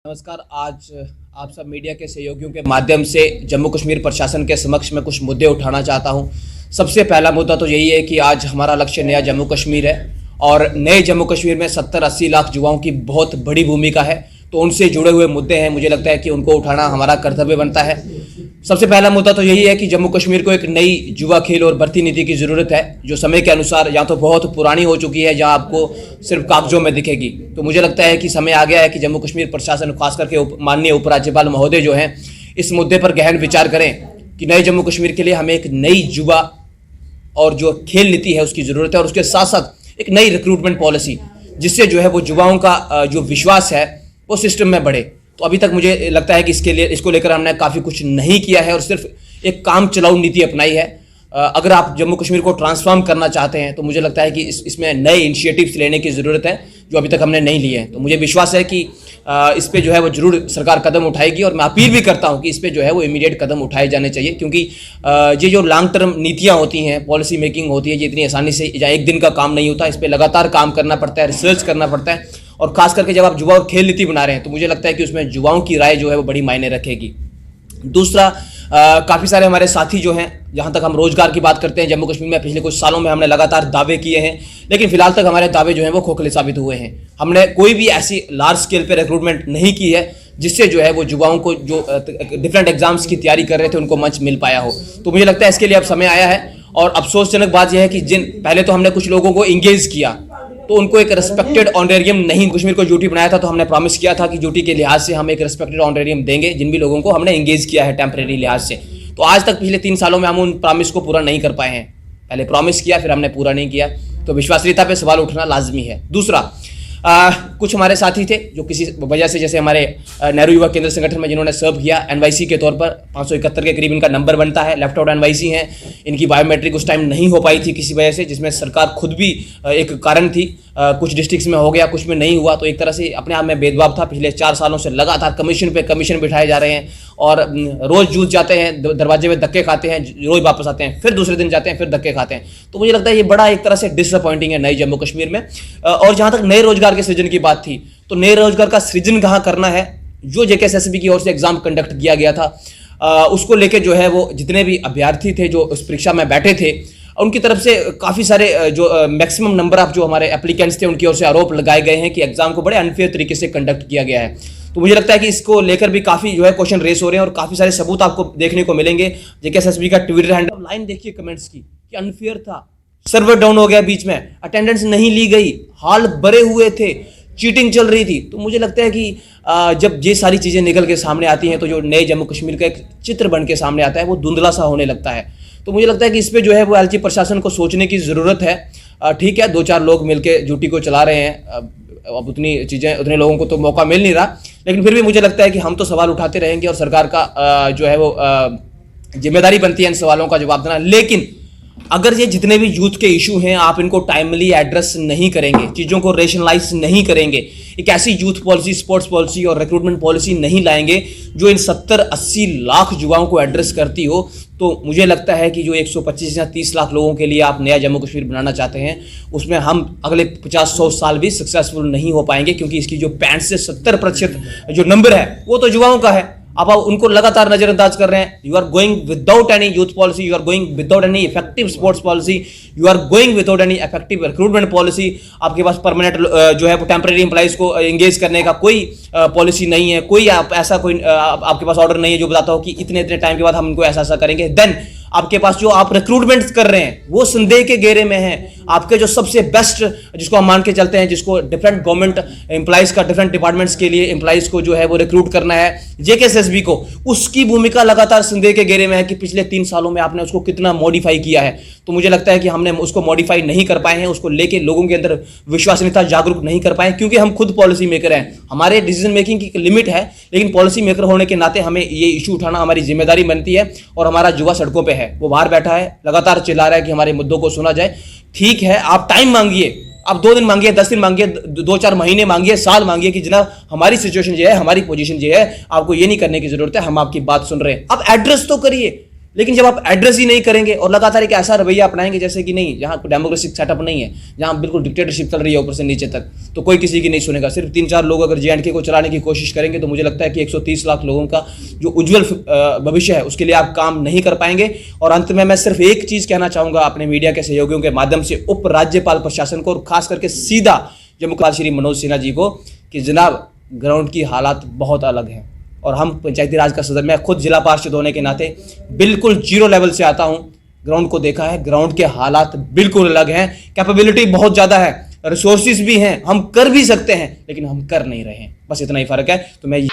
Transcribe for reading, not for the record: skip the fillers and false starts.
नमस्कार। आज आप सब मीडिया के सहयोगियों के माध्यम से जम्मू कश्मीर प्रशासन के समक्ष मैं कुछ मुद्दे उठाना चाहता हूं। सबसे पहला मुद्दा तो यही है कि आज हमारा लक्ष्य नया जम्मू कश्मीर है और नए जम्मू कश्मीर में 70-80 लाख युवाओं की बहुत बड़ी भूमिका है। तो उनसे जुड़े हुए मुद्दे हैं, मुझे लगता है कि उनको उठाना हमारा कर्तव्य बनता है। सबसे पहला मुद्दा तो यही है कि जम्मू कश्मीर को एक नई युवा खेल और भर्ती नीति की ज़रूरत है, जो समय के अनुसार या तो बहुत पुरानी हो चुकी है, जहां आपको सिर्फ कागजों में दिखेगी। तो मुझे लगता है कि समय आ गया है कि जम्मू कश्मीर प्रशासन, खास करके माननीय उपराज्यपाल महोदय जो हैं, इस मुद्दे पर गहन विचार करें कि नए जम्मू कश्मीर के लिए हमें एक नई युवा और जो खेल नीति है उसकी ज़रूरत है, और उसके साथ साथ एक नई रिक्रूटमेंट पॉलिसी, जिससे जो है वो युवाओं का जो विश्वास है वो सिस्टम में बढ़े। तो अभी तक मुझे लगता है कि इसको लेकर हमने काफ़ी कुछ नहीं किया है और सिर्फ एक काम चलाऊ नीति अपनाई है। अगर आप जम्मू कश्मीर को ट्रांसफॉर्म करना चाहते हैं तो मुझे लगता है कि इसमें नए इनिशिएटिव्स लेने की ज़रूरत है, जो अभी तक हमने नहीं लिए हैं। तो मुझे विश्वास है कि इस पे जो है वो जरूर सरकार कदम उठाएगी, और मैं अपील भी करता हूं कि इस पे जो है वो इमीडिएट कदम उठाए जाने चाहिए, क्योंकि ये जो लॉन्ग टर्म नीतियां होती हैं, पॉलिसी मेकिंग होती है, ये इतनी आसानी से या एक दिन का काम नहीं होता। इस पर लगातार काम करना पड़ता है, रिसर्च करना पड़ता है, और खास करके जब आप युवा और खेल नीति बना रहे हैं तो मुझे लगता है कि उसमें युवाओं की राय जो है वो बड़ी मायने रखेगी। दूसरा, काफ़ी सारे हमारे साथी जो हैं, जहाँ तक हम रोजगार की बात करते हैं, जम्मू कश्मीर में पिछले कुछ सालों में हमने लगातार दावे किए हैं, लेकिन फिलहाल तक हमारे दावे जो हैं वो खोखले साबित हुए हैं। हमने कोई भी ऐसी लार्ज स्केल पे रिक्रूटमेंट नहीं की है जिससे जो है वो युवाओं को जो डिफरेंट एग्जाम्स की तैयारी कर रहे थे उनको मंच मिल पाया हो। तो मुझे लगता है इसके लिए अब समय आया है, और अफसोसजनक बात यह है कि पहले तो हमने कुछ लोगों को इंगेज किया तो उनको एक रिस्पेक्टेड ऑनरेरियम नहीं, कश्मीर को ड्यूटी बनाया था तो हमने प्रॉमिस किया था कि ड्यूटी के लिहाज से हम एक रिस्पेक्टेड ऑनरेरियम देंगे जिन भी लोगों को हमने एंगेज किया है टेम्परेरी लिहाज से। तो आज तक पिछले 3 सालों में हम उन प्रॉमिस को पूरा नहीं कर पाए हैं। पहले प्रॉमिस किया, फिर हमने पूरा नहीं किया, तो विश्वसनीयता पे सवाल उठना लाजमी है। दूसरा, कुछ हमारे साथी थे जो किसी वजह से, जैसे हमारे नेहरू युवा केंद्र संगठन में जिन्होंने सर्व किया एनवाईसी के तौर पर, 571 के करीब इनका नंबर बनता है, लेफ्ट आउट एनवाईसी हैं, इनकी बायोमेट्रिक उस टाइम नहीं हो पाई थी किसी वजह से, जिसमें सरकार खुद भी एक कारण थी। कुछ डिस्ट्रिक्ट्स में हो गया, कुछ में नहीं हुआ, तो एक तरह से अपने आप में भेदभाव था। पिछले 4 सालों से लगातार कमीशन पे कमीशन बिठाए जा रहे हैं, और रोज जूझ जाते हैं, दरवाजे में धक्के खाते हैं, रोज वापस आते हैं, फिर दूसरे दिन जाते हैं, फिर धक्के खाते हैं। तो मुझे लगता है ये बड़ा एक तरह से डिसअपॉइंटिंग है नई जम्मू कश्मीर में। और जहां तक नए रोजगार के सृजन की बात थी, तो नए रोजगार का सृजन कहां करना है, जो जेकेएसएसबी की ओर से एग्जाम कंडक्ट किया गया था, उसको लेके जो है वो जितने भी अभ्यर्थी थे जो उस परीक्षा में बैठे थे, उनकी तरफ से काफ़ी सारे जो मैक्सिमम नंबर ऑफ जो हमारे एप्लीकेंट्स थे उनकी ओर से आरोप लगाए गए हैं कि एग्जाम को बड़े अनफेयर तरीके से कंडक्ट किया गया है। तो मुझे लगता है कि इसको लेकर भी काफ़ी जो है क्वेश्चन रेस हो रहे हैं, और काफ़ी सारे सबूत आपको देखने को मिलेंगे। जेकेएसएसबी का ट्विटर हैंडल, लाइन देखिए कमेंट्स की कि अनफेयर था, सर्वर डाउन हो गया, बीच में अटेंडेंस नहीं ली गई, हाल भरे हुए थे, चीटिंग चल रही थी। तो मुझे लगता है कि जब ये सारी चीज़ें निकल के सामने आती हैं तो जो नए जम्मू कश्मीर का एक चित्र बन के सामने आता है वो धुंधला सा होने लगता है। तो मुझे लगता है कि इस पे जो है वो एलजी प्रशासन को सोचने की ज़रूरत है। ठीक है, 2-4 लोग मिलके ड्यूटी को चला रहे हैं, अब उतनी चीज़ें, उतने लोगों को तो मौका मिल नहीं रहा, लेकिन फिर भी मुझे लगता है कि हम तो सवाल उठाते रहेंगे, और सरकार का जो है वो जिम्मेदारी बनती है इन सवालों का जवाब देना। लेकिन अगर ये जितने भी यूथ के इशू हैं आप इनको टाइमली एड्रेस नहीं करेंगे, चीज़ों को रेशनलाइज नहीं करेंगे, एक ऐसी यूथ पॉलिसी, स्पोर्ट्स पॉलिसी और रिक्रूटमेंट पॉलिसी नहीं लाएंगे जो इन 70-80 लाख युवाओं को एड्रेस करती हो, तो मुझे लगता है कि जो 125 या 30 लाख लोगों के लिए आप नया जम्मू कश्मीर बनाना चाहते हैं उसमें हम अगले 50-100 साल भी सक्सेसफुल नहीं हो पाएंगे, क्योंकि इसकी जो 65 से 70% जो नंबर है वो तो युवाओं का है। आप उनको लगातार नजरअंदाज कर रहे हैं। You are going without any youth policy, you are going without any effective sports policy, you are going without any effective recruitment policy. आपके पास परमानेंट जो है टेम्परेरी एम्प्लॉइज को एंगेज करने का कोई पॉलिसी नहीं है, कोई ऐसा कोई आपके पास ऑर्डर नहीं है जो बताता हो कि इतने इतने टाइम के बाद हम इनको ऐसा करेंगे। देन आपके पास जो आप रिक्रूटमेंट कर रहे हैं वो संदेह के घेरे में है। आपके जो सबसे बेस्ट, जिसको हम मान के चलते हैं, जिसको डिफरेंट गवर्नमेंट एम्प्लॉइज का, डिफरेंट डिपार्टमेंट्स के लिए एम्प्लॉइज को जो है वो रिक्रूट करना है, जेकेएसएसबी को, उसकी भूमिका लगातार संदेह के घेरे में है कि पिछले 3 सालों में आपने उसको कितना मॉडिफाई किया है। तो मुझे लगता है कि हमने उसको मॉडिफाई नहीं कर पाए हैं, उसको लेके लोगों के अंदर विश्वसनीयता जागरूक नहीं कर पाए, क्योंकि हम खुद पॉलिसी मेकर हैं। हमारे डिसीजन मेकिंग की लिमिट है, लेकिन पॉलिसी मेकर होने के नाते हमें ये इशू उठाना हमारी जिम्मेदारी बनती है। और हमारा युवा सड़कों पर है, वो बाहर बैठा है, लगातार चिल्ला रहा है कि हमारे मुद्दों को सुना जाए। ठीक है, आप टाइम मांगिए, आप 2 दिन मांगिए, 10 दिन मांगिए, 2-4 महीने मांगिए, साल मांगिए कि जनाब हमारी सिचुएशन ये है, हमारी पोजीशन ये है, आपको ये नहीं करने की जरूरत है, हम आपकी बात सुन रहे हैं। अब एड्रेस तो करिए, लेकिन जब आप एड्रेस ही नहीं करेंगे और लगातार एक ऐसा रवैया अपनाएंगे जैसे कि नहीं, जहाँ डेमोक्रेटिक सेटअप नहीं है, जहाँ बिल्कुल डिक्टेटरशिप चल रही है ऊपर से नीचे तक, तो कोई किसी की नहीं सुनेगा। सिर्फ 3-4 लोग अगर JNK को चलाने की कोशिश करेंगे तो मुझे लगता है कि 130 लाख लोगों का जो उज्जवल भविष्य है उसके लिए आप काम नहीं कर पाएंगे। और अंत में मैं सिर्फ एक चीज़ कहना चाहूँगा अपने मीडिया के सहयोगियों के माध्यम से उप राज्यपाल प्रशासन को, और खास करके सीधा जम्मू कश्मीर श्री मनोज सिन्हा जी को, कि जनाब ग्राउंड की हालात बहुत अलग हैं। और हम पंचायती राज का सदस्य, मैं खुद जिला पार्षद होने के नाते बिल्कुल 0 लेवल से आता हूं, ग्राउंड को देखा है, ग्राउंड के हालात बिल्कुल अलग हैं। कैपेबिलिटी बहुत ज़्यादा है, रिसोर्सेज भी हैं, हम कर भी सकते हैं, लेकिन हम कर नहीं रहे हैं, बस इतना ही फर्क है। तो मैं